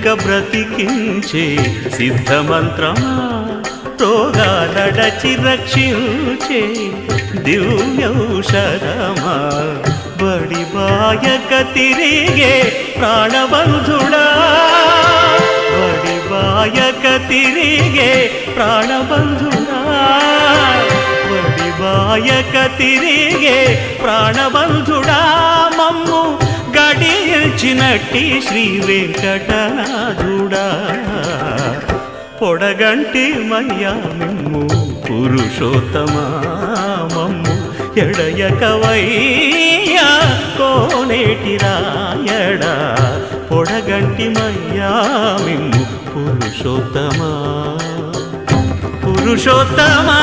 బ్రతికించే సిద్ధమంత్రమా రోగాలడచి రక్షించే దివ్యౌషధమా బడిబాయక తిరిగే ప్రాణబంధుడా బడిబాయక తిరిగే ప్రాణబంధుడా బడిబాయక తిరిగే ప్రాణబంధుడా మమ్ము గడిచినట్టి శ్రీ వెంకటనాథుడా పొడగంటి మయ్యా మిమ్ము పురుషోత్తమా మమ్ము ఎడయకవయ్యా కోనేటి రాయడా పొడగంటి మయ్యా మిమ్ము పురుషోత్తమా పురుషోత్తమా